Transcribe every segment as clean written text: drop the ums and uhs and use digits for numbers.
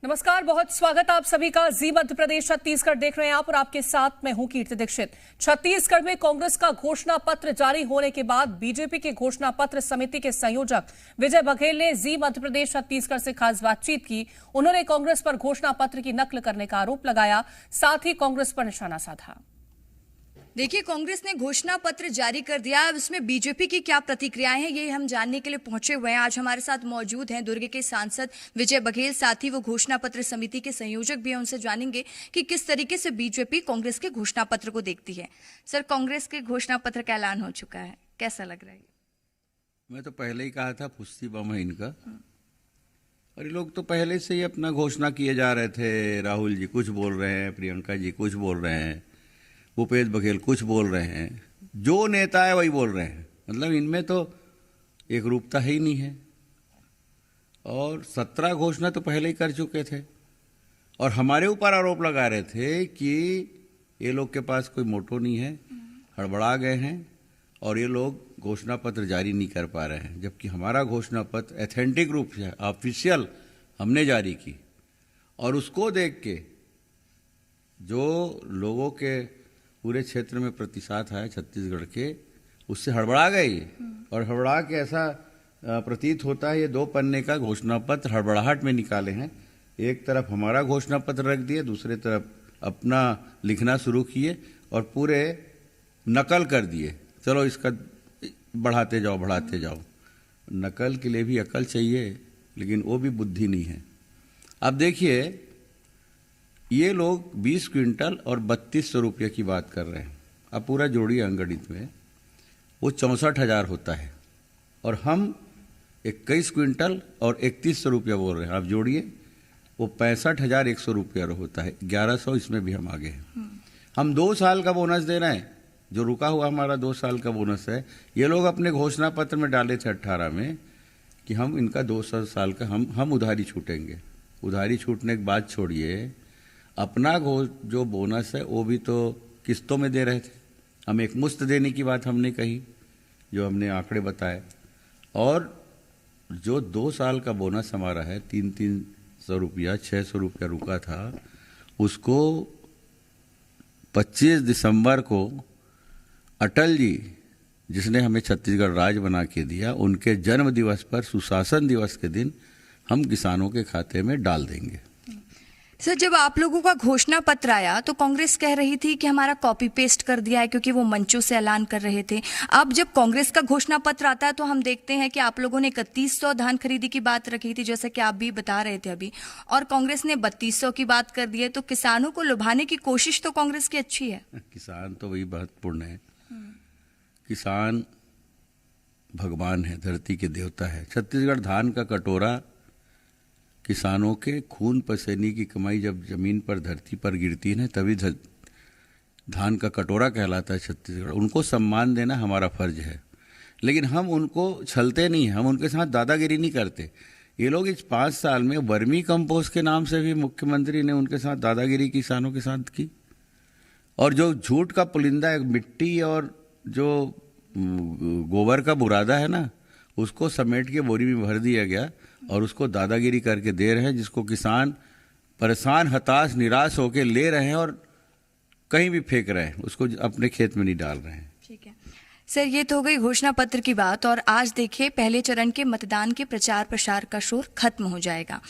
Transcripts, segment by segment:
नमस्कार, बहुत स्वागत आप सभी का। जी मध्य प्रदेश छत्तीसगढ़ देख रहे हैं आप और आपके साथ मैं हूं कीर्ति दीक्षित। छत्तीसगढ़ में कांग्रेस का घोषणा पत्र जारी होने के बाद बीजेपी के घोषणा पत्र समिति के संयोजक विजय बघेल ने जी मध्य प्रदेश छत्तीसगढ़ से खास बातचीत की। उन्होंने कांग्रेस पर घोषणा पत्र की नकल करने का आरोप लगाया, साथ ही कांग्रेस पर निशाना साधा। देखिए, कांग्रेस ने घोषणा पत्र जारी कर दिया। अब इसमें बीजेपी की क्या प्रतिक्रियाएं हैं, ये हम जानने के लिए पहुंचे हुए हैं। आज हमारे साथ मौजूद हैं दुर्ग के सांसद विजय बघेल, साथ ही वो घोषणा पत्र समिति के संयोजक भी हैं। उनसे जानेंगे कि किस तरीके से बीजेपी कांग्रेस के घोषणा पत्र को देखती है। सर, कांग्रेस के घोषणा पत्र का ऐलान हो चुका है, कैसा लग रहा है? मैं तो पहले ही कहा था फुस्ती बम है इनका। और ये लोग तो पहले से ही अपना घोषणा किए जा रहे थे। राहुल जी कुछ बोल रहे हैं, प्रियंका जी कुछ बोल रहे हैं, भूपेश बघेल कुछ बोल रहे हैं, जो नेता है वही बोल रहे हैं। मतलब इनमें तो एक रूपता ही नहीं है। और 17 घोषणा तो पहले ही कर चुके थे और हमारे ऊपर आरोप लगा रहे थे कि ये लोग के पास कोई मोटो नहीं है, हड़बड़ा गए हैं और ये लोग घोषणा पत्र जारी नहीं कर पा रहे हैं। जबकि हमारा घोषणा पत्र ऑथेंटिक रूप से ऑफिशियल हमने जारी की और उसको देख के जो लोगों के पूरे क्षेत्र में प्रतिशत है छत्तीसगढ़ के, उससे हड़बड़ा गई। और हड़बड़ा के ऐसा प्रतीत होता है ये 2 पन्ने का घोषणा पत्र हड़बड़ाहट में निकाले हैं। एक तरफ हमारा घोषणा पत्र रख दिए, दूसरे तरफ अपना लिखना शुरू किए और पूरे नकल कर दिए। चलो इसका बढ़ाते जाओ। नकल के लिए भी अकल चाहिए, लेकिन वो भी बुद्धि नहीं है। अब देखिए, ये लोग 20 क्विंटल और 3200 रुपये की बात कर रहे हैं। अब पूरा जोड़िए अंगणित में, वो 64,000 होता है और हम 21 क्विंटल और 3100 रुपया बोल रहे हैं। आप जोड़िए, वो 65,100 रुपया होता है। 1100 इसमें भी हम आगे हैं। हम 2 साल का बोनस दे रहे हैं, जो रुका हुआ हमारा 2 साल का बोनस है। ये लोग अपने घोषणा पत्र में डाले थे 18 में कि हम इनका 2 साल का हम उधारी छूटेंगे। उधारी छूटने की बात छोड़िए, अपना जो बोनस है वो भी तो किस्तों में दे रहे थे। हम एक मुश्त देने की बात हमने कही, जो हमने आंकड़े बताए। और जो 2 साल का बोनस हमारा है, 300 रुपया 600 रुपया रुका था, उसको 25 दिसंबर को अटल जी, जिसने हमें छत्तीसगढ़ राज्य बना के दिया, उनके जन्म दिवस पर सुशासन दिवस के दिन हम किसानों के खाते में डाल देंगे। सर, जब आप लोगों का घोषणा पत्र आया तो कांग्रेस कह रही थी कि हमारा कॉपी पेस्ट कर दिया है, क्योंकि वो मंचों से ऐलान कर रहे थे। अब जब कांग्रेस का घोषणा पत्र आता है तो हम देखते हैं कि आप लोगों ने 3100 धान खरीदी की बात रखी थी, जैसा कि आप भी बता रहे थे अभी, और कांग्रेस ने 3200 की बात कर दी है। तो किसानों को लुभाने की कोशिश तो कांग्रेस की अच्छी है। किसान तो वही महत्वपूर्ण है। किसान भगवान है, धरती के देवता है। छत्तीसगढ़ धान का कटोरा, किसानों के खून पसीने की कमाई जब जमीन पर धरती पर गिरती है ना, तभी धान का कटोरा कहलाता है छत्तीसगढ़। उनको सम्मान देना हमारा फर्ज है, लेकिन हम उनको छलते नहीं हैं, हम उनके साथ दादागिरी नहीं करते। ये लोग इस 5 साल में वर्मी कंपोस्ट के नाम से भी मुख्यमंत्री ने उनके साथ दादागिरी किसानों के साथ की। और जो झूठ का पुलिंदा है, मिट्टी और जो गोबर का बुरादा है ना, उसको समेट के बोरी में भर दिया गया और उसको दादागिरी करके दे रहे हैं, जिसको किसान परेशान, हताश, निराश होकर ले रहे हैं और कहीं भी फेंक रहे हैं, उसको अपने खेत में नहीं डाल रहे हैं। ठीक है सर, ये तो हो गई घोषणा पत्र की बात। और आज देखिए, पहले चरण के मतदान के प्रचार प्रसार का शोर खत्म हो जाएगा।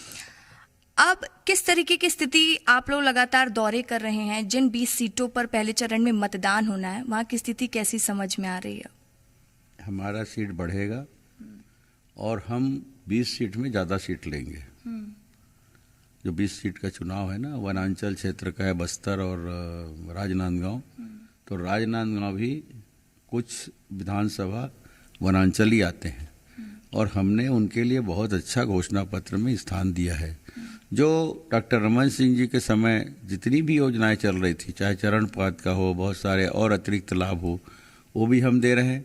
अब किस तरीके की स्थिति, आप लोग लगातार दौरे कर रहे हैं, जिन 20 सीटों पर पहले चरण में मतदान होना है, वहाँ की स्थिति कैसी समझ में आ रही है? हमारा सीट बढ़ेगा और हम 20 सीट में ज़्यादा सीट लेंगे। जो 20 सीट का चुनाव है ना, वनांचल क्षेत्र का है, बस्तर और राजनांदगांव। तो राजनांदगांव भी कुछ विधानसभा वनांचल ही आते हैं और हमने उनके लिए बहुत अच्छा घोषणा पत्र में स्थान दिया है। जो डॉक्टर रमन सिंह जी के समय जितनी भी योजनाएं चल रही थी, चाहे चरणपात का हो, बहुत सारे और अतिरिक्त लाभ हो, वो भी हम दे रहे हैं।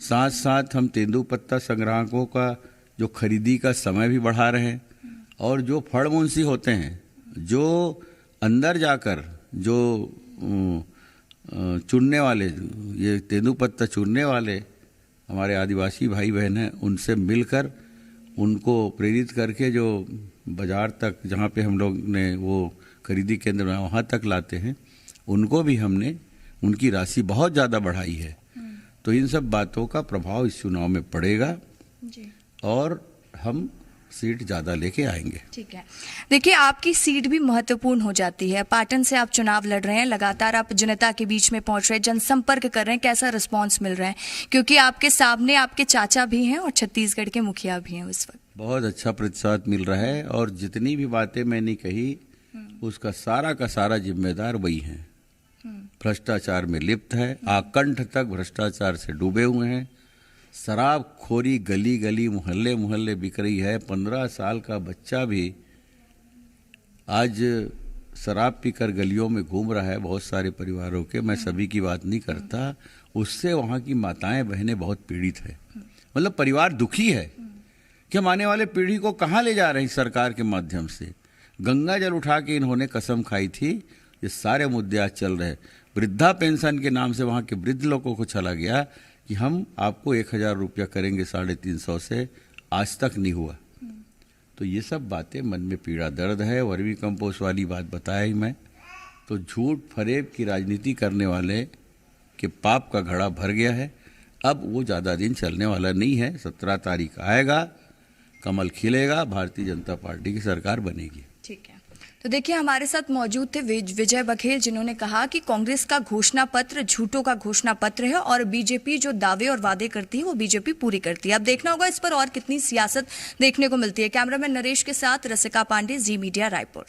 साथ साथ हम तेंदुपत्ता संग्राहकों का जो खरीदी का समय भी बढ़ा रहे हैं। और जो फड़मुंशी होते हैं, जो अंदर जाकर जो चुनने वाले, ये तेंदुपत्ता चुनने वाले हमारे आदिवासी भाई बहन हैं, उनसे मिलकर उनको प्रेरित करके जो बाजार तक, जहाँ पे हम लोग ने वो खरीदी केंद्र में वहाँ तक लाते हैं, उनको भी हमने उनकी राशि बहुत ज़्यादा बढ़ाई है। तो इन सब बातों का प्रभाव इस चुनाव में पड़ेगा जी। और हम सीट ज़्यादा लेके आएंगे। ठीक है, देखिए आपकी सीट भी महत्वपूर्ण हो जाती है। पाटन से आप चुनाव लड़ रहे हैं, लगातार आप जनता के बीच में पहुंच रहे हैं, जनसंपर्क कर रहे हैं, कैसा रिस्पांस मिल रहा है? क्योंकि आपके सामने आपके चाचा भी हैं और छत्तीसगढ़ के मुखिया भी हैं उस वक्त। बहुत अच्छा प्रतिसाद मिल रहा है और जितनी भी बातें मैंने कही उसका सारा का सारा जिम्मेदार वही है। भ्रष्टाचार में लिप्त है, आकंठ तक भ्रष्टाचार से डूबे हुए हैं। शराबखोरी गली गली मोहल्ले मोहल्ले बिक रही है। 15 साल का बच्चा भी आज शराब पीकर गलियों में घूम रहा है। बहुत सारे परिवारों के, मैं सभी की बात नहीं करता, उससे वहाँ की माताएं बहनें बहुत पीड़ित है। मतलब परिवार दुखी है कि हम आने वाले पीढ़ी को कहाँ ले जा रहे हैं सरकार के माध्यम से। गंगा जल उठा के इन्होंने कसम खाई थी। ये सारे मुद्दे आज चल रहे हैं। वृद्धा पेंशन के नाम से वहाँ के वृद्ध लोगों को चला गया कि हम आपको 1000 रुपया करेंगे 350 से, आज तक नहीं हुआ। तो ये सब बातें मन में पीड़ा दर्द है। वर्मी कंपोस्ट वाली बात बताया ही मैं। तो झूठ फरेब की राजनीति करने वाले के पाप का घड़ा भर गया है। अब वो ज़्यादा दिन चलने वाला नहीं है। 17 तारीख आएगा, कमल खिलेगा, भारतीय जनता पार्टी की सरकार बनेगी। ठीक है, तो देखिए हमारे साथ मौजूद थे विजय बघेल, जिन्होंने कहा कि कांग्रेस का घोषणा पत्र झूठों का घोषणा पत्र है और बीजेपी जो दावे और वादे करती है वो बीजेपी पूरी करती है। अब देखना होगा इस पर और कितनी सियासत देखने को मिलती है। कैमरामैन नरेश के साथ रसिका पांडे, जी मीडिया, रायपुर।